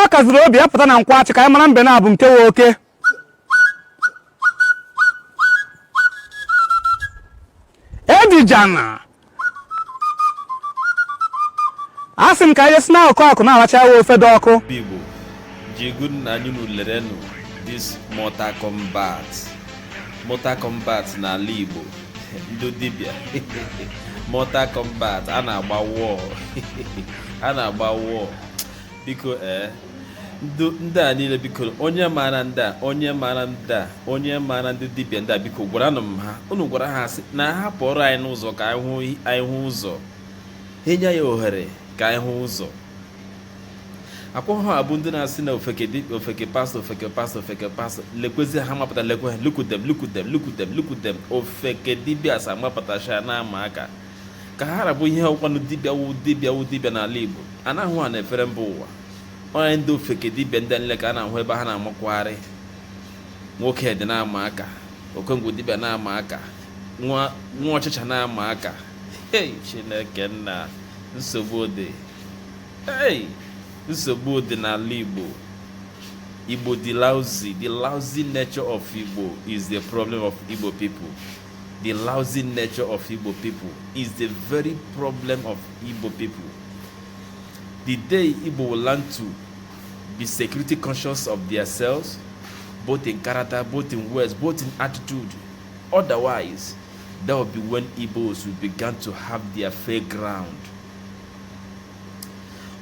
ọ kaziri obi apụta na nkwachi ka anyị mara mbe na-abụ nke nwe oke. Ejijana asị m ka anyị si na ọkụ na-aracha ya ofe dị ọkụ. Igbo jigu na anyị n'ulerenu this Mortal Kombat n'ala Igbo ndị dibịa Mortal Kombat a na-agba wọọ biko ndị a niile biko onye maara ndị dibịa ndị a biko gwaranụ m ha unu gwara ha sị na ha pụọrọ anyị n'ụzọ ka anyị hụ ụzọ enye ya ohere ka anyị hụ ụzọ. Akwa ha abụ ndị na-asị na ofeke pastọ lekwezi ha mapụta lekwe look at them ofeke dibịa sa mapụtacha na-ama aka ka ha rabụ ihe ọkwanụ dibịa n'ala Igbo anaghị ha na-efere mba ụwa. Onye ndị ofeke dibịa ndị niile ka a na-ahụ ebe ha na-amakwagharị nwoke dị na-ama aka okongwu dibịa na-ama aka nwa ọchịcha na-ama aka. Chineke nna nsogbu dị n'ala Igbo. The lousy nature of Igbo is the problem of Igbo people. The lousy nature of Igbo people is the very problem of Igbo people. The day Igbo will learn to be security conscious of themselves, both in character, both in words, both in attitude. Otherwise, that will be when Igbos will begin to have their fair ground.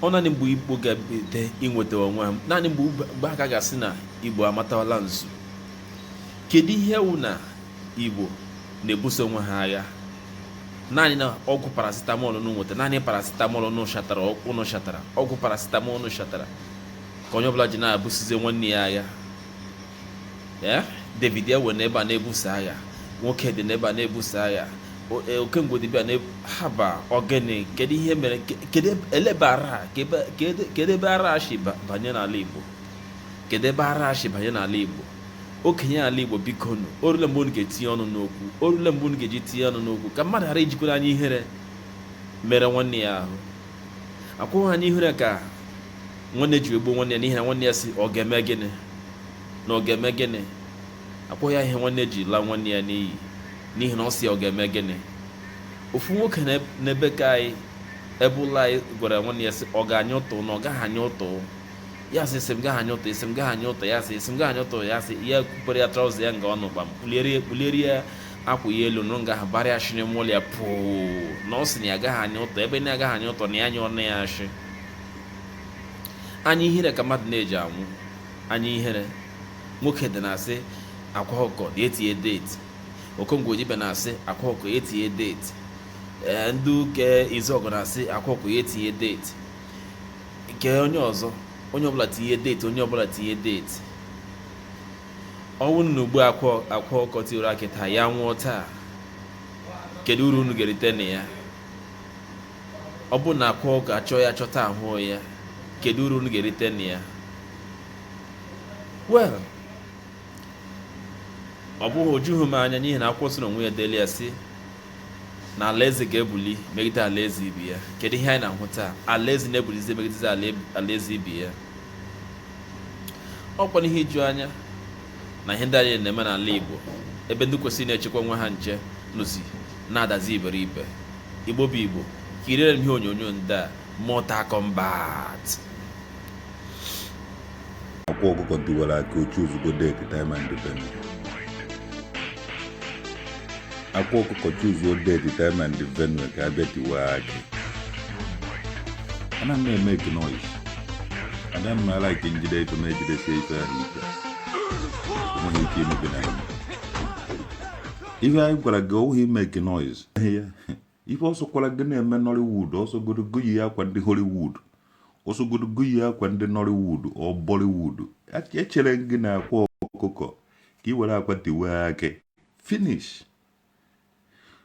Naanị mgbe Igbo ga-ete inweta onwe ha, naanị mgbe aka ga-asị na Igbo amatawala nzu. Kedu ihe wụ na Igbo na-ebuso onwe ha agha? Naanị na ọgwụ paracetamol nweta, naanị paracetamol unu shatara, ọgwụ paracetamol unu shatara ka onye ọbụla ji na-abusize nwanne ya agha. David ewe n'ebe a na-ebuso agha, nwoke dị n'ebe a na-ebuso agha, okengwu dibịa na-haba ogene. Kedu ihe mere? Kedu ebe ara shi banye n'ala Igbo? Kedu ebe ara shi banye n'ala Igbo? Okenye ala Igbo biko nụ, orule mgbe unu ga-etinye ọnụ n'okwu, orule mgbe unu ga-eji tinye ọnụ n'okwu ka mmadụ ghara ijikwara anyị ihere mere nwanne ya ahụ. Akwụghị anyị ihere ka nwanne ji egbo nwanne ya n'ihi na nwanne ya si ọ ga-eme gịnị na ọ ga-eme gịnị. Akwụghị ya ihe nwanne ji laa nwanne ya n'iyi n'ihi na ọ si ọ ga-eme gịnị. Ofu nwoke n'ebe ka anyị ebe ụlọ anyị gwara nwanne ya sị ọ ga-anya ụtụ na ọ gaghị anya ụtụ. Ya sị m gaghị anya ụtụ, isi m gaghị anya ụtụ, ya sị m gaghị anya ụtụ, ya sị ya kwupere ya traụza ya nga ọnụ gbam kpuliere ya akwa ya elu nụ ngaha barịa shiri mụlụ ya pụụ na ọ sị na ya gaghị anya ụtụ ebe na ya gaghị anya ụtụ na ya anya ọnụ ya ashị. Anya ihere ka mmadụ na-eji anwụ. Anya ihere nwoke dị na-asị akwa ọkọ etinye deeti, okongwu dibịa na-asị akwa ọkọ etinye deeti, ndị uke Izọgụ na-asị akwa ọkọ etinye deeti, nke onye ọzọ onye ọbụla tinye deeti, onye ọbụla tinye deeti. Ọnwụ na ugbu akwa ọkọ tiwara akịta ya nwụọ taa, kedu uru unu ga-erite na ya? Ọ bụ na akwa ọkọ achọ ya chọta ahụ ya, kedu uru unu ga-erite na ya? Well, ọ bụghị ojughị m anya n'ihi na akwụkwọ nsọ n'onwe ya deli ya si na alaeze ga-ebuli megide alaeze ibi ya. Kedu ihe anyị na-ahụ taa? Alaeze na-ebulize megide alaeze ibi ya. Ọ kwana ihe iju anya na ihe ndị anyị na-eme n'ala Igbo, ebe ndị kwesịrị na-echekwa nwa ha nche nụzi na-adazi iberibe. Igbo bụ Igbo, kiriere m ihe onyonyo ndị a Mortal Kombat. Akwa ọkụkọ tiwara aka ochu ozugbo deeti time and defense. Akwa ọkụkọ chuzuo deeti time and defense ka abịa tiwa aka. Ana m eme noise. Ada m like njide ito na ejidesi ife ahụ ike. Onweghị ike imebe na ya. Ihe anyị gwara gị ọwụghị make noise. Ife ọsọ kwara gị na-eme Nollywood, ọsọ godogo yi akwa ndị Hollywood, ọsọ godogo yi akwa ndị Nollywood ọ Bollywood. Echere gị na akwa ọkụkọ ka ị were akwa tiwa aka. Finish.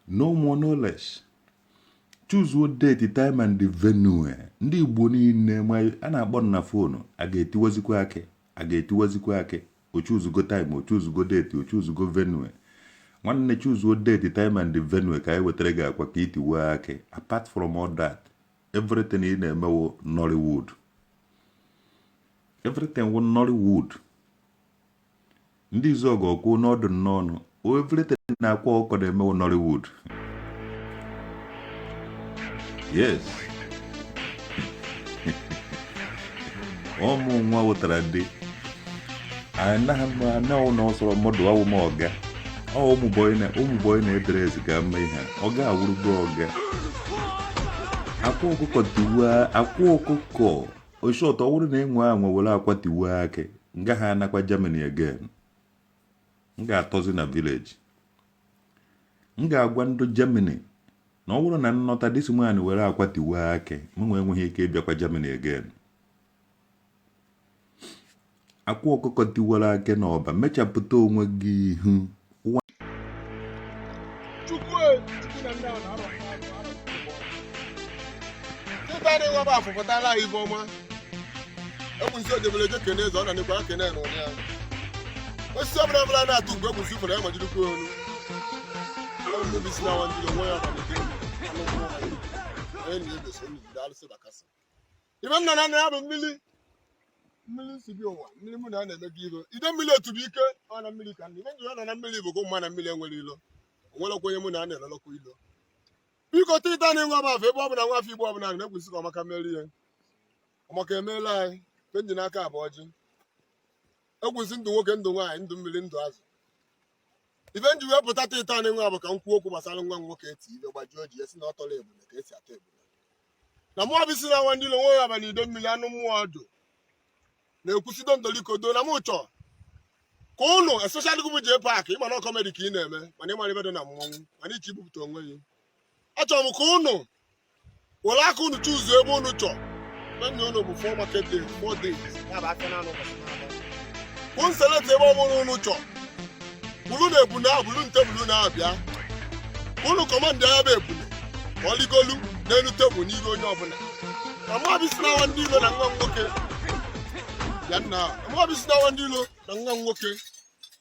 No more, no less. Choose what date, time and the venue. Ndị Igbo niile a na-akpọ na phone, a ga-etiwazikwa ake. O choose go time, o choose go date, o choose go venue. Nwanne choose what date, time and the venue ka anyị wetara gị akwa ka itiwa ake. Apart from all that, everything ị na-emewo Nollywood. everything will Nollywood. Ndị Izuọgụ ọkwụ n'ọdụ n'ọnụ. Everything na-akwa ọkọ na-eme Nollywood. Yes. Ọmụ nwa wụtara dị. Anaghị na ụlọ sọrọ mmadụ awụ m ọga. Ụmụ bọyị na-edere ezi ka mma ihe. Ọga awụrụgo ọga. Akwa ọkụkọ tiwa, akwa ọkụkọ. Oshọt ọwụrụ na enwe anwe were akwa tiwa ake. Nga ha anakwa Germany again. M ga-atọzi na village. M ga-agwa ndị Germany na ọ bụrụ na nnọta this man were akwa tiwa ake, m enweghị ike ịbịakwa Germany again. Akwa ọkụkọ tiwara ake na ọba mechapụta onwe gị ihu. Osisi ọbụla ọbụla na-atụ mgbe ekwusi fere ya majirikwa olu ọmụbisi na nwandị onwe ya ọbanide anụ mmụọ onye na-ebe so ndị alụsị bakasị ibe nna na ya bụ mmiri si bi ụwa mmiri mụ na ya na-eme gị ilo ide mmiri otu bụ ike ọ na mmiri ka ndị ibe njiri nọ na mmiri bụ gụ mma na mmiri enwere ilo onwelekwa onye mụ na ya na-elelekwa ilo biko tịta na ịnwe abafọ ebe ọbụla nwa afọ Igbo ọbụla na-ekwusi ka ọmaka merie ihe ọmaka emeela anyị pe nji n'aka abụọ ji egwusi ndụ nwoke ndụ nwaanyị ndụ mmiri ndụ azụ ibe nji wee pụta tịta na nwa bụ ka m kwuo okwu gbasara nwa nwoke eti ibe gbajuo ji esi na ọ tọrọ ebule ka esi ata ebule na mụọ bisi na nwa ndị ilo nwe ya abalị ido mmiri anụ mmụọ ọdụ na-ekwusido ndolikodo na m chọọ ka ụnụ especially gụbụ jee paakị ịma na kọmedi ka ị na-eme mana ịmara ibe dị na mmọnwụ mana iche ibupụta onwe gị achọrọ m ka ụnụ were aka ụnụ chuzuo ebe ụnụ chọọ menye ụnụ bụ 4 market days 4 days ya bụ afịa na-anụ ụnụ select ebe ọbụla ụnụ chọọ bulu na ebune ahụ bulu nte bulu na-abịa ụnụ kọmandị ya bụ ebune ka ọ ligolu n'elu tebụl n'ihu onye ọbụla na mmabisi na nwa ndị ilo na nwa nwoke ya nna mmabisi na nwa ndị ilo na nwa nwoke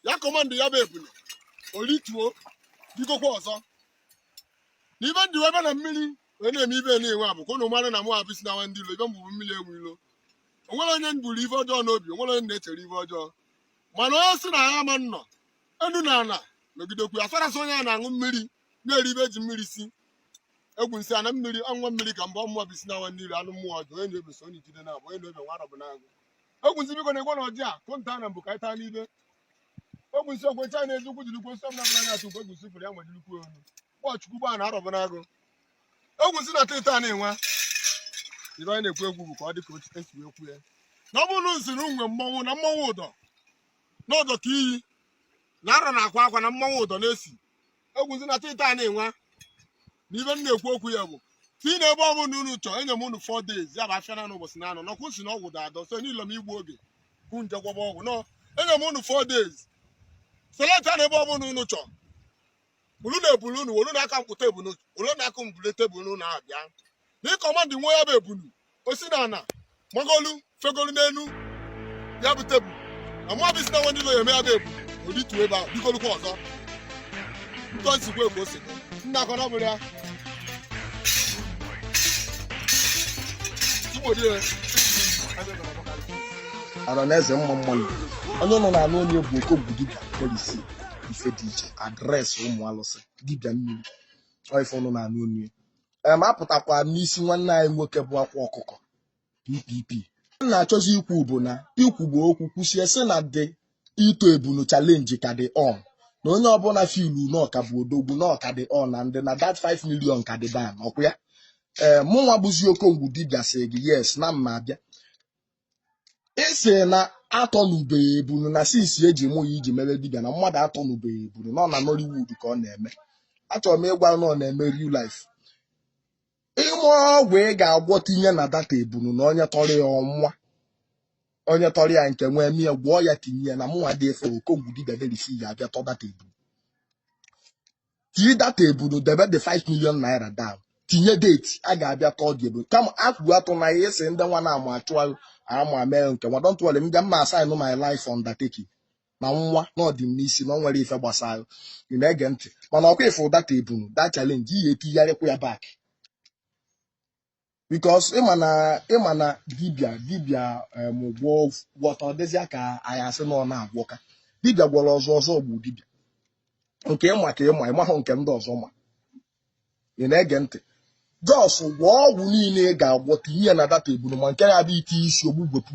ya kọmandị ya bụ ebune olituo bigokwa ọzọ n'ibe ndị ebe na mmiri wee na-eme ibe na-enwe abụ ka ụnụ mara na mụ abisi na nwa ndị ilo ibe mbụbụ mmiri enwe ilo onwere onye mburu ife ọjọọ n'obi onwere onye na-echere ife ọjọọ mana onye si na ya ma nnọ enu na ana nọgidekwu asarasị onye a na-aṅụ mmiri na-eri ibe ji mmiri si egwu nsị ana mmiri ọnwa mmiri ka mbọ mmụọ bisi na nwa ndị ilo anụ mmụọ ọjọọ onye na-ebeso onye jide na abụ onye na-ebe nwa arọbụ n'agụ egwu nsị biko na-egwe na ọjị a kụnta na mbụ ka anyị taa n'ibe egwu nsị okwe cha na-ezikwu jirikwu nsị ọbụla bụla na-atụ egwu nsị fere ya nwejirikwu onu kpọchukwu gbaa na arọbụ n'agụ egwu nsị na tịta na-enwe ibe anyị na-ekwu egwu bụ ka ọ dị ka esi wee kwu ya na ọ bụrụ na nsiri nwe mmọnwụ na mmọnwụ ụdọ n'ụdọ ka iyi na arọ na-akwa akwa na mmọnwụ ụdọ na-esi egwuzi na tịta na-enwe na ibe m na-ekwu okwu ya bụ tii na ebe ọbụla unu chọọ enye m unu 4 days ya bụ afịa na ụbọchị na anọ nọkwa si na ọgwụ da adọ so niile m igbu oge hụ njekwaba ọgwụ nọ enye m unu 4 days seleta na ebe ọbụla unu chọọ bulu na ebulu unu wolu na aka mkpụta ebunu wolu na aka mbule tebụl unu na-abịa na ịkọmandị nwe ya bụ ebunu osi na ana magolu fegolu n'elu ya bụ tebụl na mụ abịsị na nwa ndị ilo ya eme ya bụ ebunu odituo ebe ahụ bigolukwa ọzọ ntọzikwa ego ose nna akọ na bụrụ ya ara na eze mma mmanụ onye nọ na anụ onye bụ okogbu dibịa polisi ife dị iche adreesị ụmụ alụsị dibịa mmiri ife ọnụ na anụ onye apụtakwa n'isi nwanne anyị nwoke bụ akwa ọkụkọ PPP na-achọzi ikwu bụ na ikwugbo okwu kwusie sị na dị ito ebunu chalenji ka dị on na onye ọbụla filu n'ọka bụ odogwu n'ọka dị on na ndị na that 5 million ka dị dan ọkwa ya mụnwa bụzi okongwu dibịa sị gị yes na mma abịa isi na atọnubeghị ebunu na sisi eji mụ ya iji mere dibịa na mmadụ atọnubeghị ebunu nọ na Nollywood ka ọ na-eme achọrọ m ịgwa na ọ na-eme real life ịmụ ọgwụ ị ga-agwọ tinye na data ebunu na onye tọrọ ya ọnwa onye tọrọ ya nke nwee mie gwọọ ya tinye na mụnwa dị efe okongwu dibịa verify ya abịa tọ data ebunu tinye data ebunu debe the 5 million naira down tinye date a ga-abịa tọọ dị ebunu kama akwụ atụ na ihe si ndị nwa na-amụ achụ ama mee nke nwa don't worry m bịa mma assign my life undertaking na nwa n'ọdịm n'isi na ọ nwere ife gbasara ị na-ege ntị mana ọkwa ife data ebunu that challenge ihe etigharịkwa ya back because ịma na dibia gwọ gwọta dịzịa ka anyị asị na ọ na-agwọka dibia gwọrọ ọzọ bụ dibia nke ịma ka ịmahụ nke ndị ọzọ ma ị na-ege ntị jos gwọọ ọgwụ niile ị ga-agwọta ihe na data ebunu ma nke na-abịa ite isi ogbu gwepụ